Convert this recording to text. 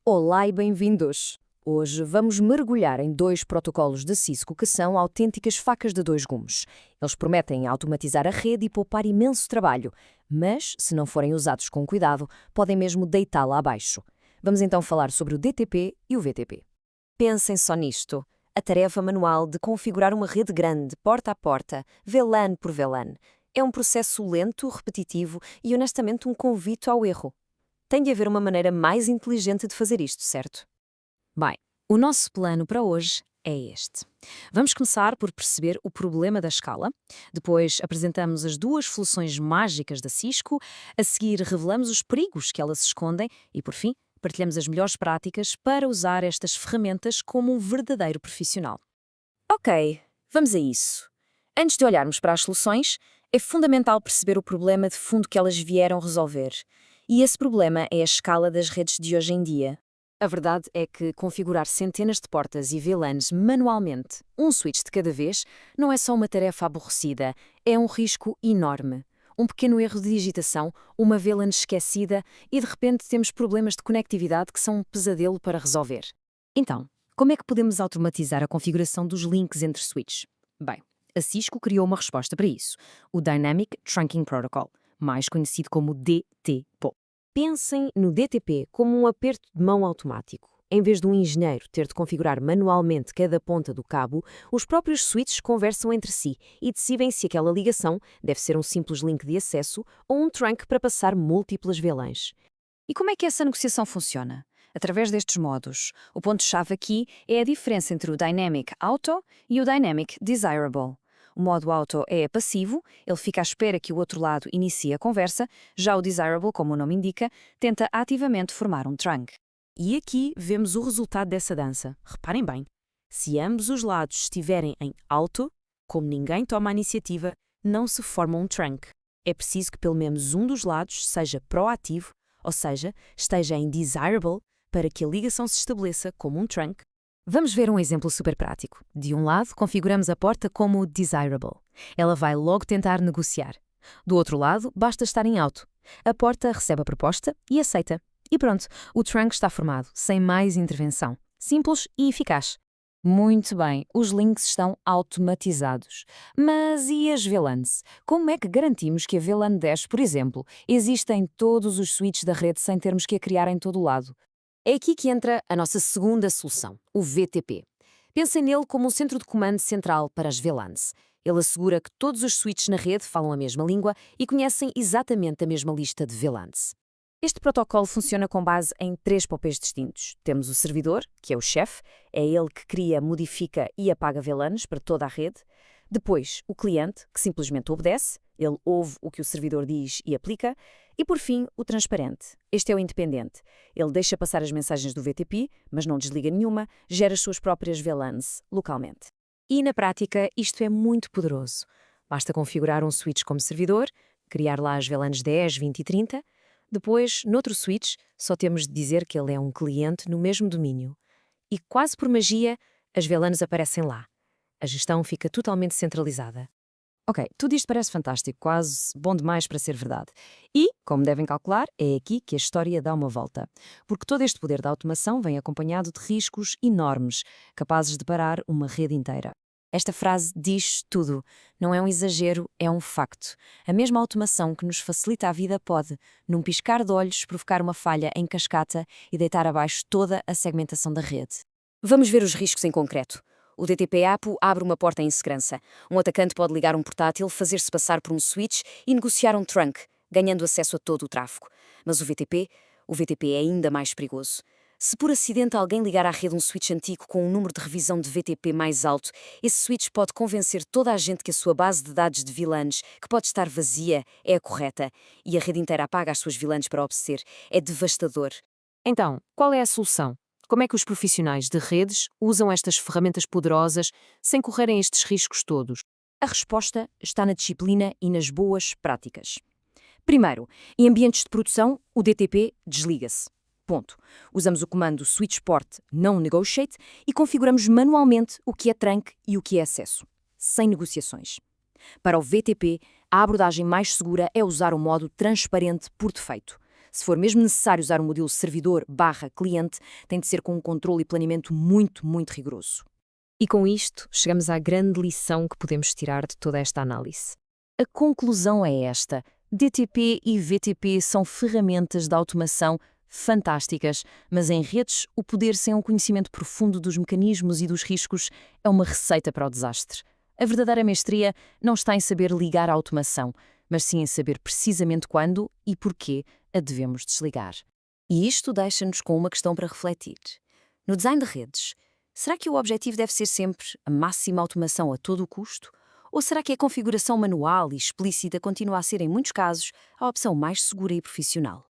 Olá e bem-vindos! Hoje vamos mergulhar em dois protocolos da Cisco que são autênticas facas de dois gumes. Eles prometem automatizar a rede e poupar imenso trabalho, mas, se não forem usados com cuidado, podem mesmo deitá-la abaixo. Vamos então falar sobre o DTP e o VTP. Pensem só nisto. A tarefa manual de configurar uma rede grande, porta a porta, VLAN por VLAN, é um processo lento, repetitivo e, honestamente, um convite ao erro. Tem de haver uma maneira mais inteligente de fazer isto, certo? Bem, o nosso plano para hoje é este. Vamos começar por perceber o problema da escala, depois apresentamos as duas soluções mágicas da Cisco, a seguir revelamos os perigos que elas escondem e, por fim, partilhamos as melhores práticas para usar estas ferramentas como um verdadeiro profissional. Ok, vamos a isso. Antes de olharmos para as soluções, é fundamental perceber o problema de fundo que elas vieram resolver. E esse problema é a escala das redes de hoje em dia. A verdade é que configurar centenas de portas e VLANs manualmente, um switch de cada vez, não é só uma tarefa aborrecida, é um risco enorme. Um pequeno erro de digitação, uma VLAN esquecida e de repente temos problemas de conectividade que são um pesadelo para resolver. Então, como é que podemos automatizar a configuração dos links entre switches? Bem, a Cisco criou uma resposta para isso, o Dynamic Trunking Protocol, mais conhecido como DTP. Pensem no DTP como um aperto de mão automático. Em vez de um engenheiro ter de configurar manualmente cada ponta do cabo, os próprios switches conversam entre si e decidem se aquela ligação deve ser um simples link de acesso ou um trunk para passar múltiplas VLANs. E como é que essa negociação funciona? Através destes modos. O ponto-chave aqui é a diferença entre o Dynamic Auto e o Dynamic Desirable. O modo Auto é passivo, ele fica à espera que o outro lado inicie a conversa, já o Desirable, como o nome indica, tenta ativamente formar um trunk. E aqui vemos o resultado dessa dança. Reparem bem, se ambos os lados estiverem em Auto, como ninguém toma a iniciativa, não se forma um trunk. É preciso que pelo menos um dos lados seja proativo, ou seja, esteja em Desirable, para que a ligação se estabeleça como um trunk. Vamos ver um exemplo super prático. De um lado, configuramos a porta como Desirable. Ela vai logo tentar negociar. Do outro lado, basta estar em Auto. A porta recebe a proposta e aceita. E pronto, o trunk está formado, sem mais intervenção. Simples e eficaz. Muito bem, os links estão automatizados. Mas e as VLANs? Como é que garantimos que a VLAN 10, por exemplo, existe em todos os switches da rede sem termos que a criar em todo o lado? É aqui que entra a nossa segunda solução, o VTP. Pensem nele como um centro de comando central para as VLANs. Ele assegura que todos os switches na rede falam a mesma língua e conhecem exatamente a mesma lista de VLANs. Este protocolo funciona com base em três papéis distintos. Temos o servidor, que é o chefe, é ele que cria, modifica e apaga VLANs para toda a rede. Depois, o cliente, que simplesmente obedece, ele ouve o que o servidor diz e aplica. E por fim, o transparente. Este é o independente. Ele deixa passar as mensagens do VTP, mas não desliga nenhuma, gera as suas próprias VLANs localmente. E na prática, isto é muito poderoso. Basta configurar um switch como servidor, criar lá as VLANs 10, 20 e 30. Depois, noutro switch, só temos de dizer que ele é um cliente no mesmo domínio. E quase por magia, as VLANs aparecem lá. A gestão fica totalmente centralizada. Ok, tudo isto parece fantástico, quase bom demais para ser verdade. E, como devem calcular, é aqui que a história dá uma volta. Porque todo este poder da automação vem acompanhado de riscos enormes, capazes de parar uma rede inteira. Esta frase diz tudo. Não é um exagero, é um facto. A mesma automação que nos facilita a vida pode, num piscar de olhos, provocar uma falha em cascata e deitar abaixo toda a segmentação da rede. Vamos ver os riscos em concreto. O DTP-APO abre uma porta em segurança. Um atacante pode ligar um portátil, fazer-se passar por um switch e negociar um trunk, ganhando acesso a todo o tráfego. Mas o VTP é ainda mais perigoso. Se por acidente alguém ligar à rede um switch antigo com um número de revisão de VTP mais alto, esse switch pode convencer toda a gente que a sua base de dados de VLANs, que pode estar vazia, é a correta, e a rede inteira apaga as suas VLANs para obedecer. É devastador. Então, qual é a solução? Como é que os profissionais de redes usam estas ferramentas poderosas sem correrem estes riscos todos? A resposta está na disciplina e nas boas práticas. Primeiro, em ambientes de produção, o DTP desliga-se. Ponto. Usamos o comando switchport não negotiate e configuramos manualmente o que é trunk e o que é acesso, sem negociações. Para o VTP, a abordagem mais segura é usar o modo transparente por defeito. Se for mesmo necessário usar um modelo servidor/cliente, tem de ser com um controle e planeamento muito rigoroso. E com isto, chegamos à grande lição que podemos tirar de toda esta análise. A conclusão é esta: DTP e VTP são ferramentas de automação fantásticas, mas em redes, o poder sem um conhecimento profundo dos mecanismos e dos riscos é uma receita para o desastre. A verdadeira mestria não está em saber ligar a automação, mas sim em saber precisamente quando e porquê a devemos desligar. E isto deixa-nos com uma questão para refletir. No design de redes, será que o objetivo deve ser sempre a máxima automação a todo o custo? Ou será que a configuração manual e explícita continua a ser, em muitos casos, a opção mais segura e profissional?